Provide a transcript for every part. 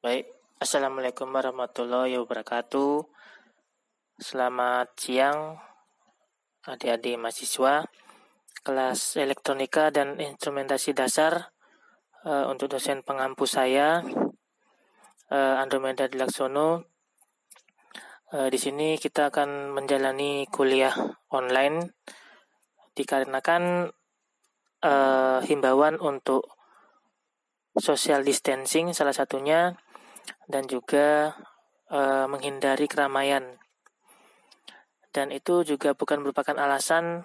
Baik, Assalamualaikum warahmatullahi wabarakatuh. Selamat siang adik-adik mahasiswa kelas elektronika dan instrumentasi dasar. Untuk dosen pengampu saya, Andromeda Dilaksono. Di sini kita akan menjalani kuliah online dikarenakan himbauan untuk social distancing salah satunya, dan juga menghindari keramaian. Dan itu juga bukan merupakan alasan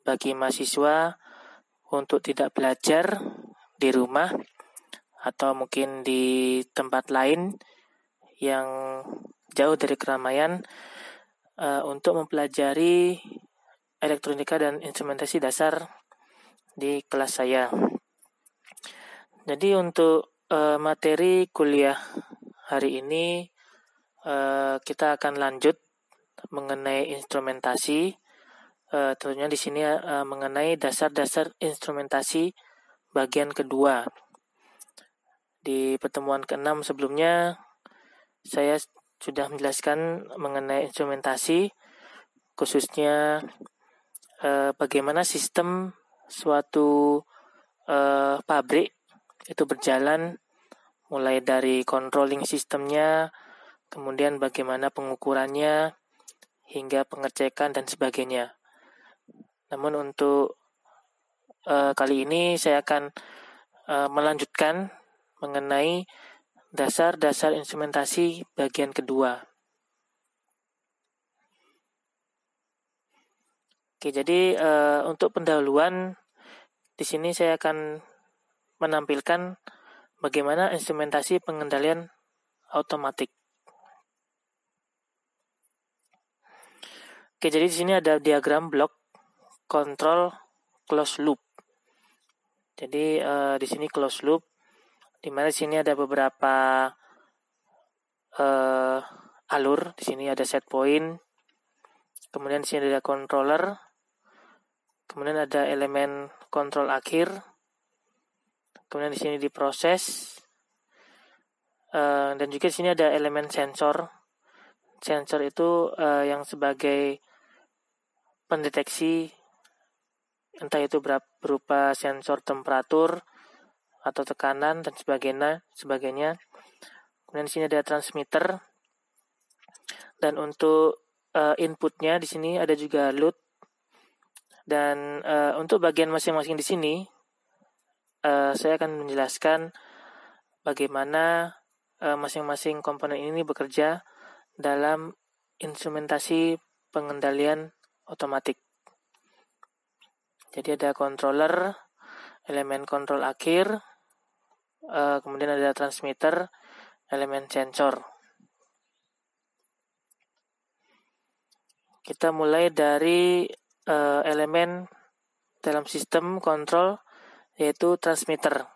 bagi mahasiswa untuk tidak belajar di rumah atau mungkin di tempat lain yang jauh dari keramaian untuk mempelajari elektronika dan instrumentasi dasar di kelas saya. Jadi untuk materi kuliah hari ini kita akan lanjut mengenai instrumentasi. Tentunya di sini mengenai dasar-dasar instrumentasi bagian kedua. Di pertemuan ke-6 sebelumnya saya sudah menjelaskan mengenai instrumentasi, khususnya bagaimana sistem suatu pabrik itu berjalan, mulai dari controlling sistemnya, kemudian bagaimana pengukurannya, hingga pengecekan dan sebagainya. Namun untuk kali ini saya akan melanjutkan mengenai dasar-dasar instrumentasi bagian kedua. Oke, jadi untuk pendahuluan di sini saya akan menampilkan bagaimana instrumentasi pengendalian otomatik. Oke, jadi di sini ada diagram blok control closed loop. Jadi di sini closed loop, di mana di sini ada beberapa alur. Di sini ada set point, kemudian di sini ada controller, kemudian ada elemen kontrol akhir, kemudian di sini diproses, dan juga di sini ada elemen sensor. Sensor itu yang sebagai pendeteksi, entah itu berupa sensor temperatur atau tekanan dan sebagainya. Kemudian di sini ada transmitter, dan untuk inputnya di sini ada juga load. Dan untuk bagian masing-masing di sini saya akan menjelaskan bagaimana masing-masing komponen ini bekerja dalam instrumentasi pengendalian otomatik. Jadi ada controller, elemen kontrol akhir, kemudian ada transmitter, elemen sensor. Kita mulai dari elemen dalam sistem kontrol, yaitu transmitter.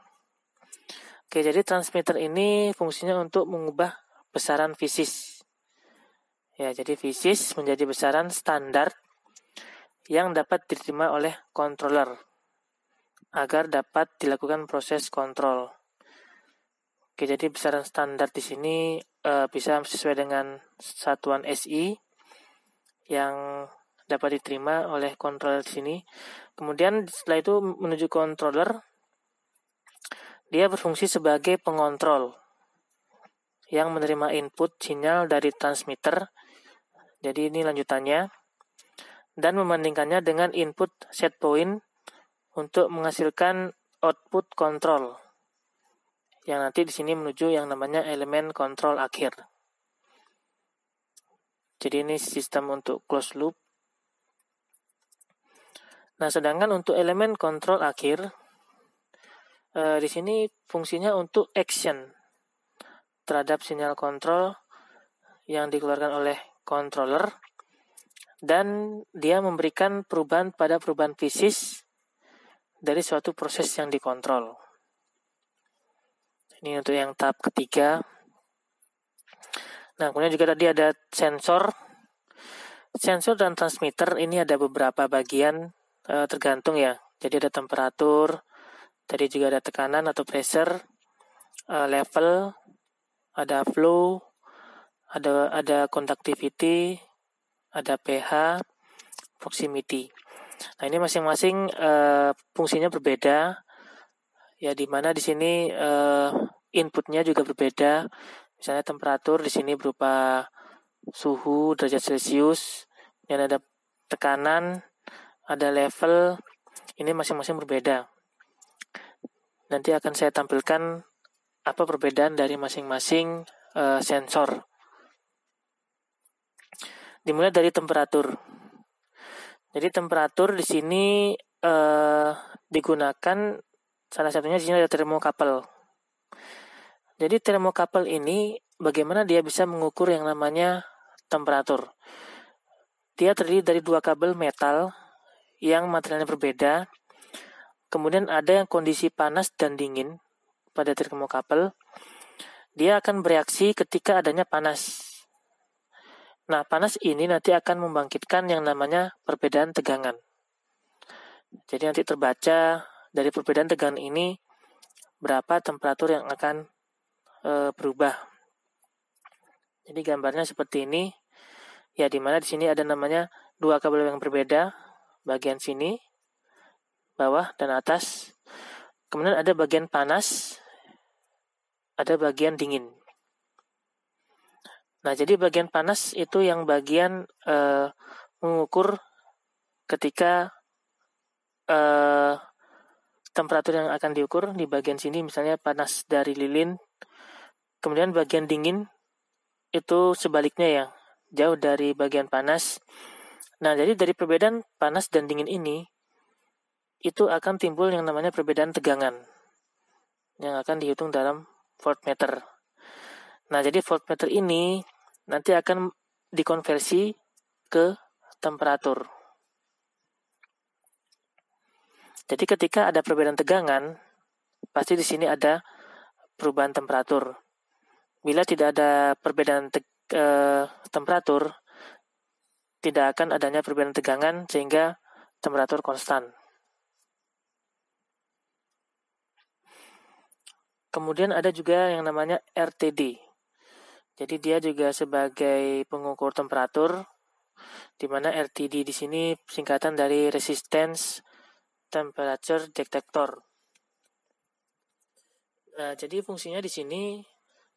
Oke, jadi transmitter ini fungsinya untuk mengubah besaran fisis. Ya, jadi fisis menjadi besaran standar yang dapat diterima oleh controller agar dapat dilakukan proses kontrol. Oke, jadi besaran standar di sini bisa sesuai dengan satuan SI yang dapat diterima oleh controller di sini. Kemudian setelah itu menuju controller, dia berfungsi sebagai pengontrol yang menerima input sinyal dari transmitter. Jadi ini lanjutannya, dan membandingkannya dengan input set point untuk menghasilkan output kontrol yang nanti di sini menuju yang namanya elemen kontrol akhir. Jadi ini sistem untuk closed loop. Nah, sedangkan untuk elemen kontrol akhir di sini fungsinya untuk action terhadap sinyal kontrol yang dikeluarkan oleh controller, dan dia memberikan perubahan pada perubahan fisis dari suatu proses yang dikontrol. Ini untuk yang tahap ketiga. Nah, kemudian juga tadi ada sensor. Sensor dan transmitter ini ada beberapa bagian tergantung ya. Jadi ada temperatur, tadi juga ada tekanan atau pressure, level, ada flow, ada conductivity, ada pH, proximity. Nah, ini masing-masing fungsinya berbeda. Ya, di mana di sini inputnya juga berbeda. Misalnya temperatur di sini berupa suhu derajat Celcius, dan ada tekanan, ada level. Ini masing-masing berbeda. Nanti akan saya tampilkan apa perbedaan dari masing-masing sensor. Dimulai dari temperatur. Jadi temperatur di sini digunakan, salah satunya di sini ada thermocouple. Jadi thermocouple ini bagaimana dia bisa mengukur yang namanya temperatur. Dia terdiri dari dua kabel metal yang materialnya berbeda. Kemudian ada yang kondisi panas dan dingin pada thermocouple. Dia akan bereaksi ketika adanya panas. Nah, panas ini nanti akan membangkitkan yang namanya perbedaan tegangan. Jadi nanti terbaca dari perbedaan tegangan ini berapa temperatur yang akan berubah. Jadi gambarnya seperti ini. Ya, di mana di sini ada namanya dua kabel yang berbeda, bagian sini, bawah dan atas. Kemudian ada bagian panas, ada bagian dingin. Nah, jadi bagian panas itu yang bagian mengukur ketika temperatur yang akan diukur. Di bagian sini misalnya panas dari lilin. Kemudian bagian dingin itu sebaliknya ya, jauh dari bagian panas. Nah, jadi dari perbedaan panas dan dingin ini, itu akan timbul yang namanya perbedaan tegangan yang akan dihitung dalam voltmeter. Nah, jadi voltmeter ini nanti akan dikonversi ke temperatur. Jadi ketika ada perbedaan tegangan, pasti di sini ada perubahan temperatur. Bila tidak ada perbedaan temperatur, tidak akan adanya perbedaan tegangan sehingga temperatur konstan. Kemudian ada juga yang namanya RTD. Jadi dia juga sebagai pengukur temperatur, di mana RTD di sini singkatan dari Resistance Temperature Detector. Nah, jadi fungsinya di sini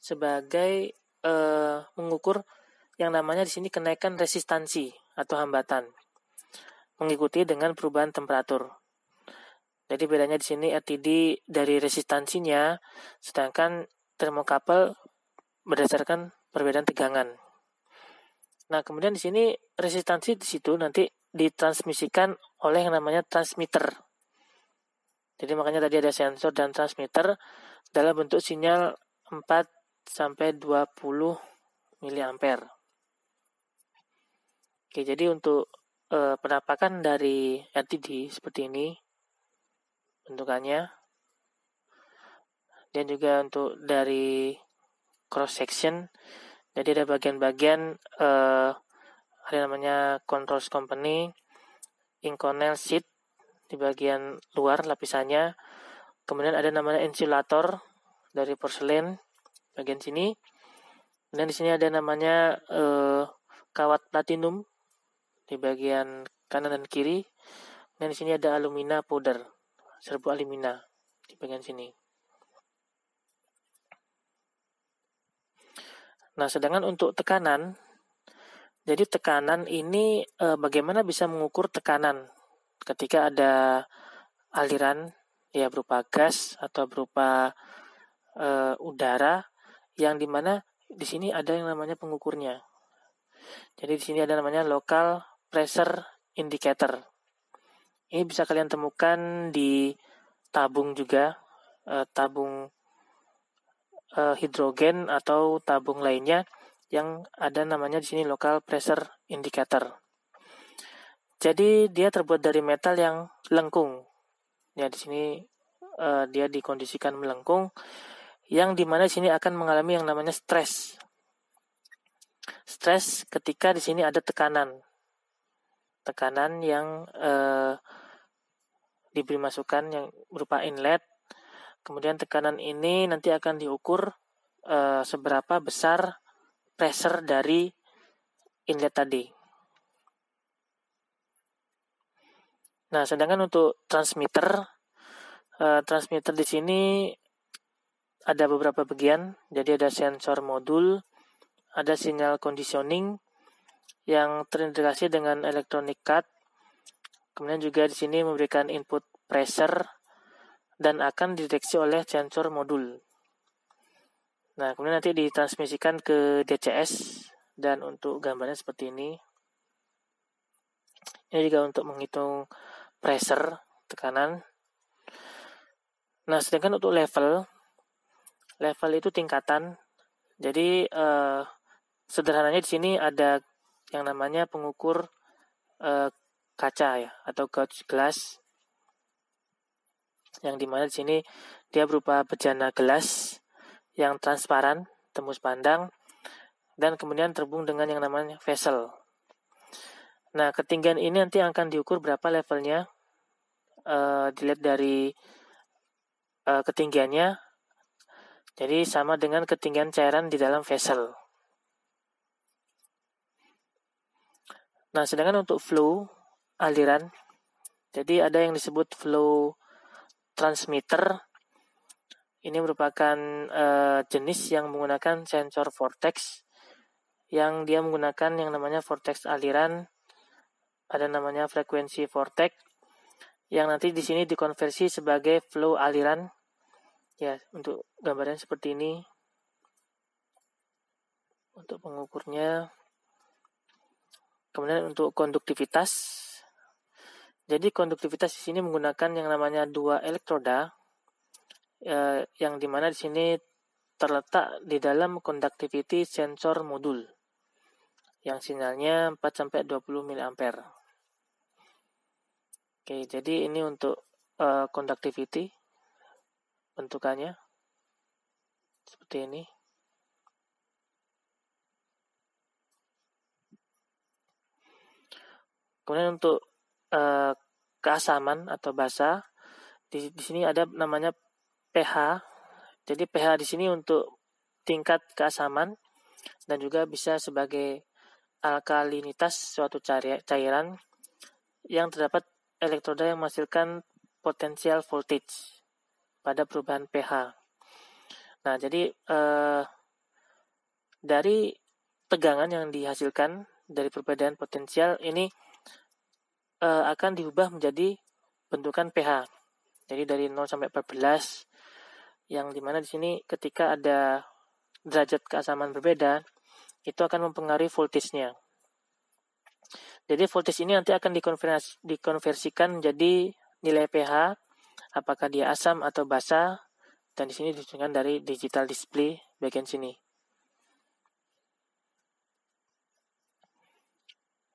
sebagai mengukur yang namanya di sini kenaikan resistansi atau hambatan, mengikuti dengan perubahan temperatur. Jadi bedanya di sini RTD dari resistansinya, sedangkan thermocouple berdasarkan perbedaan tegangan. Nah, kemudian di sini resistansi di situ nanti ditransmisikan oleh yang namanya transmitter. Jadi makanya tadi ada sensor dan transmitter dalam bentuk sinyal 4-20 mA. Oke, jadi untuk penampakan dari RTD seperti ini bentukannya. Dan juga untuk dari cross section, jadi ada bagian-bagian ada namanya control company, inconel sheet di bagian luar lapisannya. Kemudian ada namanya insulator dari porselen bagian sini. Dan di sini ada namanya kawat platinum di bagian kanan dan kiri. Dan di sini ada alumina powder, serbuk alumina di bagian sini. Nah, sedangkan untuk tekanan, jadi tekanan ini bagaimana bisa mengukur tekanan ketika ada aliran ya berupa gas atau berupa udara, yang dimana di sini ada yang namanya pengukurnya. Jadi di sini ada namanya local pressure indicator. Ini bisa kalian temukan di tabung juga, tabung hidrogen atau tabung lainnya yang ada namanya di sini local pressure indicator. Jadi dia terbuat dari metal yang lengkung. Ya, di sini dia dikondisikan melengkung, yang dimana di sini akan mengalami yang namanya stres. Stres ketika di sini ada tekanan yang diberi masukan yang berupa inlet. Kemudian tekanan ini nanti akan diukur seberapa besar pressure dari inlet tadi. Nah, sedangkan untuk transmitter di sini ada beberapa bagian. Jadi ada sensor modul, ada sinyal conditioning yang terintegrasi dengan electronic card. Kemudian juga di sini memberikan input pressure dan akan dideteksi oleh sensor modul. Nah, kemudian nanti ditransmisikan ke DCS dan untuk gambarnya seperti ini. Ini juga untuk menghitung pressure, tekanan. Nah, sedangkan untuk level itu tingkatan. Jadi sederhananya di sini ada yang namanya pengukur kaca ya atau gauge glass, yang dimana di sini dia berupa bejana gelas yang transparan, tembus pandang, dan kemudian terhubung dengan yang namanya vessel. Nah, ketinggian ini nanti akan diukur berapa levelnya, dilihat dari ketinggiannya. Jadi sama dengan ketinggian cairan di dalam vessel. Nah, sedangkan untuk flow, aliran, jadi ada yang disebut flow transmitter. Ini merupakan jenis yang menggunakan sensor vortex, yang dia menggunakan yang namanya vortex aliran, ada namanya frekuensi vortex, yang nanti di sini dikonversi sebagai flow aliran. Ya, untuk gambarnya seperti ini. Untuk pengukurnya. Kemudian untuk konduktivitas. Jadi konduktivitas di sini menggunakan yang namanya 2 elektroda, yang dimana di sini terletak di dalam conductivity sensor modul, yang sinyalnya 4-20 mA. Oke, jadi ini untuk conductivity. Bentukannya seperti ini. Kemudian untuk keasaman atau basa, di sini ada namanya pH. Jadi pH di sini untuk tingkat keasaman dan juga bisa sebagai alkalinitas suatu cairan yang terdapat elektroda yang menghasilkan potensial voltage pada perubahan pH. Nah, jadi dari tegangan yang dihasilkan dari perbedaan potensial ini akan diubah menjadi bentukan pH. Jadi dari 0 sampai 14, yang dimana di sini ketika ada derajat keasaman berbeda, itu akan mempengaruhi voltage-nya. Jadi voltage ini nanti akan dikonversikan menjadi nilai pH, apakah dia asam atau basa, dan di sini ditunjukkan dari digital display bagian sini.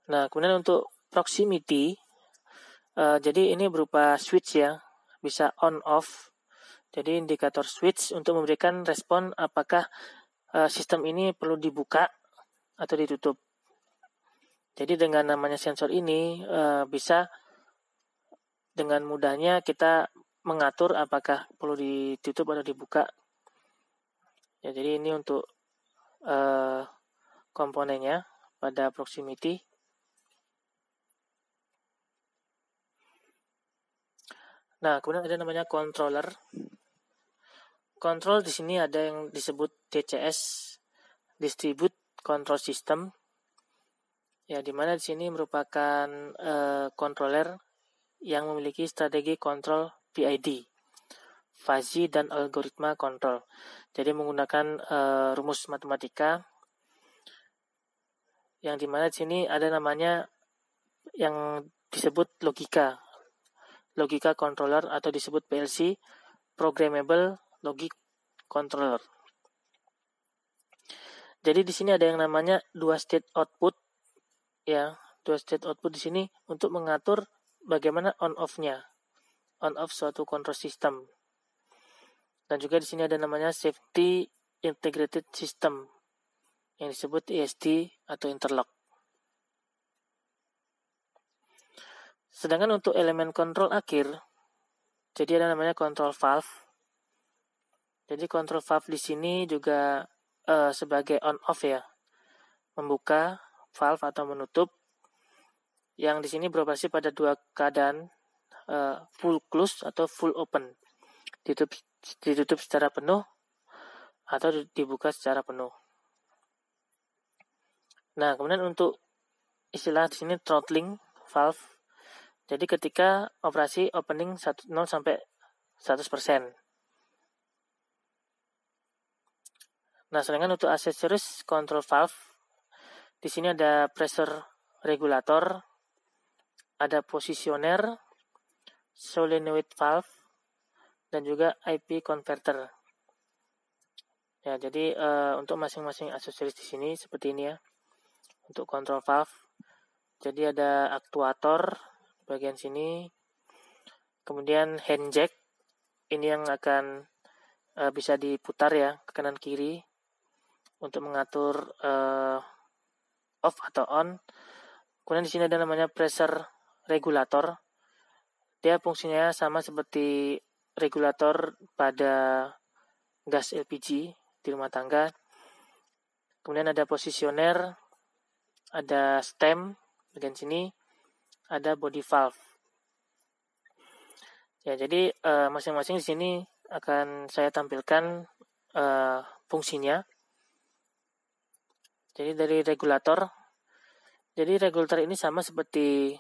Nah, kemudian untuk proximity, jadi ini berupa switch ya, bisa on off. Jadi indikator switch untuk memberikan respon apakah sistem ini perlu dibuka atau ditutup. Jadi dengan namanya sensor ini bisa dengan mudahnya kita mengatur apakah perlu ditutup atau dibuka. Ya, jadi ini untuk komponennya pada proximity. Nah, kemudian ada namanya controller. Control di sini ada yang disebut DCS, Distribute Control System. Ya, di mana di sini merupakan controller yang memiliki strategi kontrol PID, fuzzy dan algoritma kontrol. Jadi menggunakan rumus matematika, yang di mana di sini ada namanya yang disebut logika controller atau disebut PLC, Programmable Logic Controller. Jadi di sini ada yang namanya 2 state output, ya, 2 state output di sini untuk mengatur bagaimana on off-nya, on off suatu control system. Dan juga di sini ada namanya safety integrated system yang disebut ESD atau interlock. Sedangkan untuk elemen kontrol akhir, jadi ada namanya control valve. Jadi control valve di sini juga sebagai on off ya, membuka valve atau menutup, yang di sini beroperasi pada dua keadaan, full close atau full open, ditutup secara penuh atau dibuka secara penuh. Nah, kemudian untuk istilah di sini throttling valve. Jadi ketika operasi opening 0 sampai 100%. Nah, sedangkan untuk aksesoris control valve, di sini ada pressure regulator, ada positioner, solenoid valve, dan juga IP converter. Ya, jadi untuk masing-masing aksesoris di sini seperti ini ya. Untuk control valve, jadi ada aktuator bagian sini, kemudian hand jack, ini yang akan bisa diputar ya ke kanan kiri untuk mengatur off atau on. Kemudian di sini ada namanya pressure regulator. Dia fungsinya sama seperti regulator pada gas LPG di rumah tangga. Kemudian ada positioner, ada stem bagian sini, ada body valve. Ya, jadi masing-masing di sini akan saya tampilkan fungsinya. Jadi dari regulator, ini sama seperti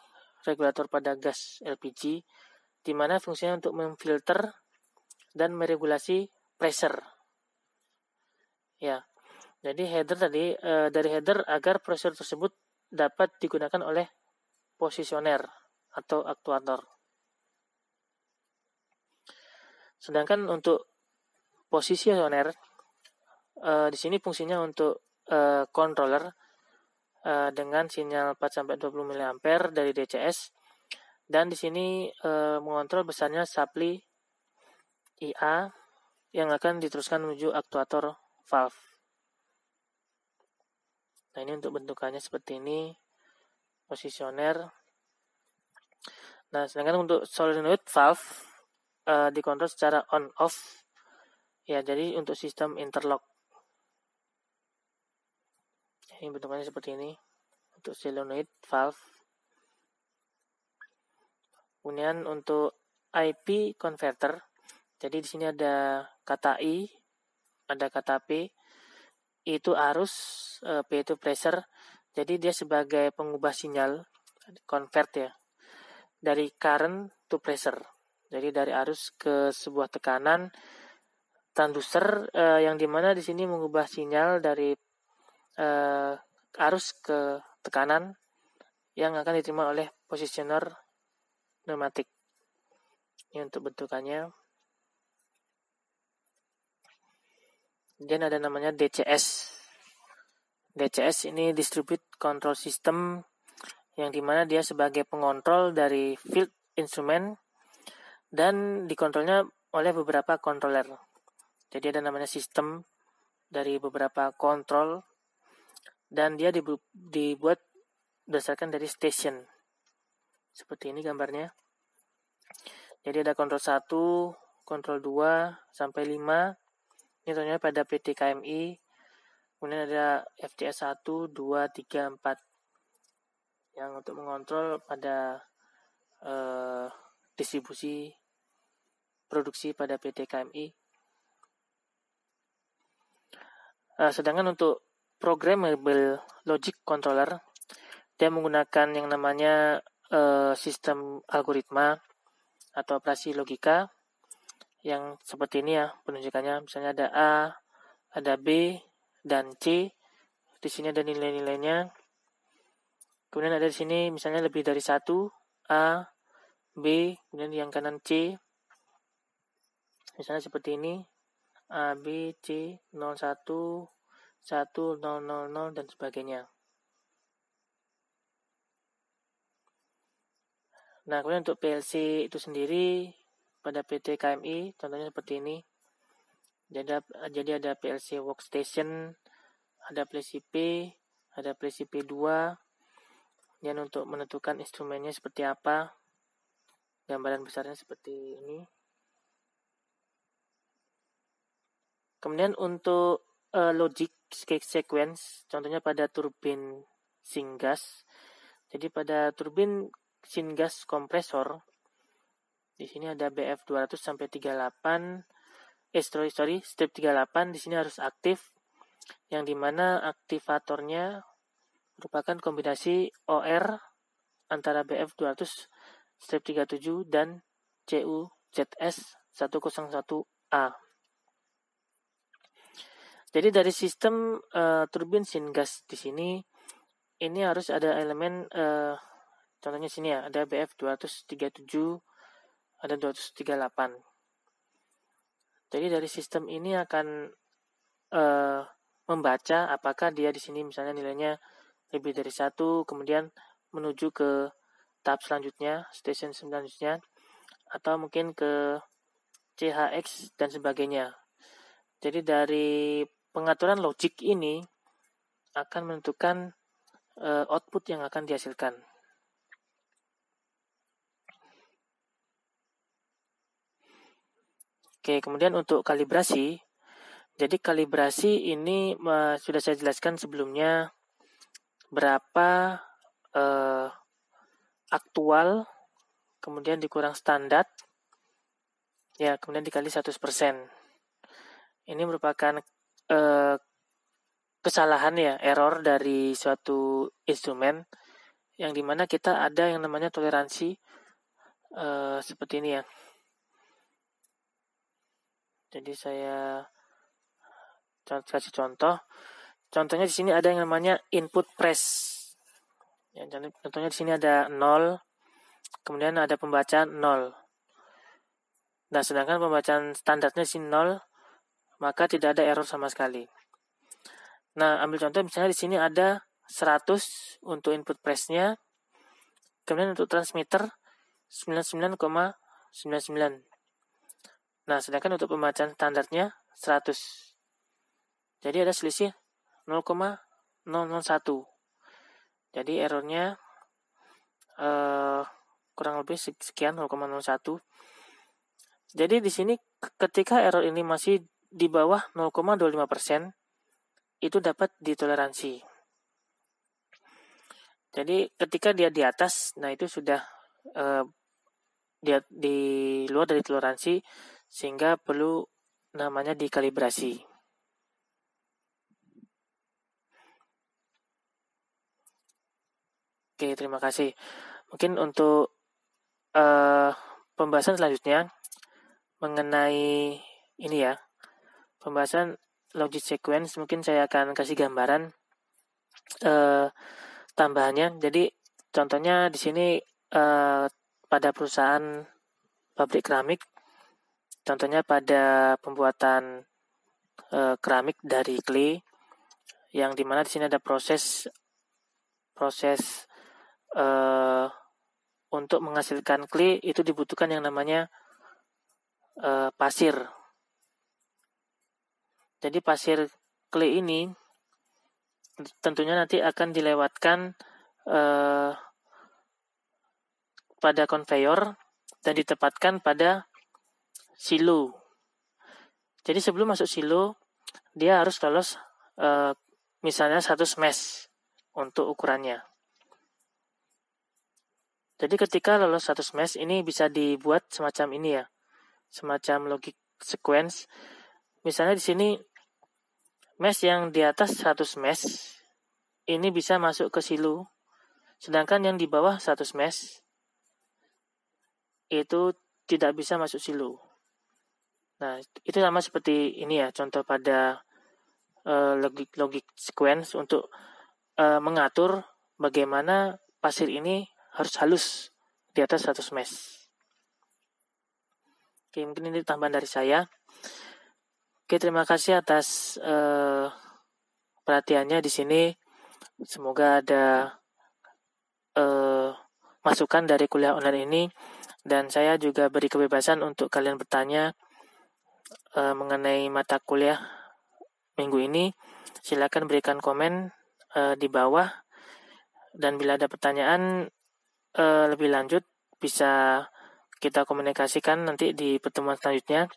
regulator pada gas LPG, di mana fungsinya untuk memfilter dan meregulasi pressure. Ya, jadi header tadi dari header agar pressure tersebut dapat digunakan oleh positioner atau aktuator. Sedangkan untuk positioner di sini fungsinya untuk controller dengan sinyal 4-20 mA dari DCS, dan di sini mengontrol besarnya supply IA yang akan diteruskan menuju aktuator valve. Nah, ini untuk bentukannya seperti ini, positioner. Nah, sedangkan untuk solenoid valve dikontrol secara on off ya, jadi untuk sistem interlock. Ini bentukannya seperti ini untuk solenoid valve. Kemudian untuk IP converter, jadi di sini ada kata I, ada kata P, I itu arus, P itu pressure. Jadi dia sebagai pengubah sinyal, convert ya, dari current to pressure. Jadi dari arus ke sebuah tekanan, transducer yang dimana di sini mengubah sinyal dari arus ke tekanan yang akan diterima oleh positioner pneumatik. Ini untuk bentukannya. Kemudian ada namanya DCS. DCS ini Distribute Control System, yang dimana dia sebagai pengontrol dari field instrument dan dikontrolnya oleh beberapa controller. Jadi ada namanya sistem dari beberapa kontrol, dan dia dibuat berdasarkan dari station. Seperti ini gambarnya. Jadi ada kontrol 1, kontrol 2 sampai 5. Ini contohnya pada PT KMI. Kemudian ada FTS 1, 2, 3, 4. Yang untuk mengontrol pada distribusi produksi pada PT KMI. Sedangkan untuk programmable logic controller, dia menggunakan yang namanya sistem algoritma atau operasi logika yang seperti ini ya penunjukannya. Misalnya ada A, ada B, dan C. Di sini ada nilai-nilainya. Kemudian ada di sini misalnya lebih dari 1, A, B, kemudian yang kanan C. Misalnya seperti ini, A, B, C, 01, 1, 0, 0, 0, dan sebagainya. Nah, kemudian untuk PLC itu sendiri pada PT KMI, contohnya seperti ini. Jadi ada PLC workstation, ada PLC P, ada PLC P2, dan untuk menentukan instrumennya seperti apa, gambaran besarnya seperti ini. Kemudian untuk logic sequence, contohnya pada turbin syngas. Jadi pada turbin syngas kompresor, di sini ada BF 200 sampai 38. Strip 38 di sini harus aktif, yang dimana aktivatornya merupakan kombinasi OR antara BF 200 strip 37 dan CUZS 101A. Jadi dari sistem turbin syngas di sini, ini harus ada elemen, contohnya sini ya, ada BF 237, ada 238. Jadi dari sistem ini akan membaca apakah dia di sini misalnya nilainya lebih dari 1, kemudian menuju ke tahap selanjutnya, station selanjutnya, atau mungkin ke CHX dan sebagainya. Jadi dari pengaturan logik ini akan menentukan output yang akan dihasilkan. Oke, kemudian untuk kalibrasi. Jadi kalibrasi ini sudah saya jelaskan sebelumnya, berapa aktual, kemudian dikurang standar, ya kemudian dikali 100%. Ini merupakan kesalahan ya, error dari suatu instrumen, yang dimana kita ada yang namanya toleransi seperti ini ya. Jadi saya kasih contoh. Contohnya di sini ada yang namanya input press. Ya, contohnya di sini ada 0, kemudian ada pembacaan 0. Nah, sedangkan pembacaan standarnya di sini 0, maka tidak ada error sama sekali. Nah, ambil contoh misalnya di sini ada 100 untuk input press-nya, kemudian untuk transmitter 99,99. Nah, sedangkan untuk pembacaan standarnya 100. Jadi ada selisih 0,001. Jadi errornya kurang lebih sekian 0,01. Jadi di sini ketika error ini masih di bawah 0,25%, itu dapat ditoleransi. Jadi ketika dia di atas, nah itu sudah dia di luar dari toleransi, sehingga perlu namanya dikalibrasi. Oke, terima kasih. Mungkin untuk pembahasan selanjutnya mengenai ini ya, pembahasan logic sequence, mungkin saya akan kasih gambaran tambahannya. Jadi contohnya di sini pada perusahaan pabrik keramik, contohnya pada pembuatan keramik dari clay, yang dimana di sini ada proses untuk menghasilkan clay itu dibutuhkan yang namanya pasir. Jadi pasir clay ini tentunya nanti akan dilewatkan pada konveyor dan ditempatkan pada silo. Jadi sebelum masuk silo, dia harus lolos misalnya 100 mesh untuk ukurannya. Jadi ketika lolos 100 mesh, ini bisa dibuat semacam ini ya, semacam logic sequence. Misalnya di sini mesh yang di atas 100 mesh ini bisa masuk ke silo, sedangkan yang di bawah 100 mesh itu tidak bisa masuk silo. Nah, itu sama seperti ini ya, contoh pada logic sequence untuk mengatur bagaimana pasir ini harus halus di atas 100 mesh. Oke, mungkin ini tambahan dari saya. Oke, terima kasih atas perhatiannya di sini. Semoga ada masukan dari kuliah online ini, dan saya juga beri kebebasan untuk kalian bertanya mengenai mata kuliah minggu ini. Silakan berikan komen di bawah, dan bila ada pertanyaan lebih lanjut bisa kita komunikasikan nanti di pertemuan selanjutnya.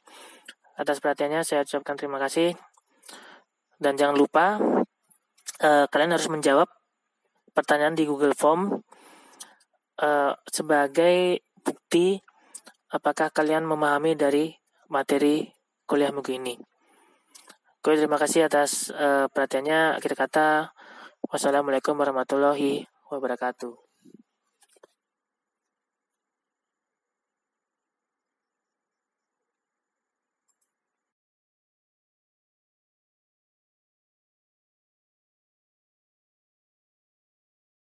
Atas perhatiannya saya ucapkan terima kasih. Dan jangan lupa kalian harus menjawab pertanyaan di Google Form sebagai bukti apakah kalian memahami dari materi kuliah minggu ini. Oke, terima kasih atas perhatiannya. Akhir kata, wassalamualaikum warahmatullahi wabarakatuh.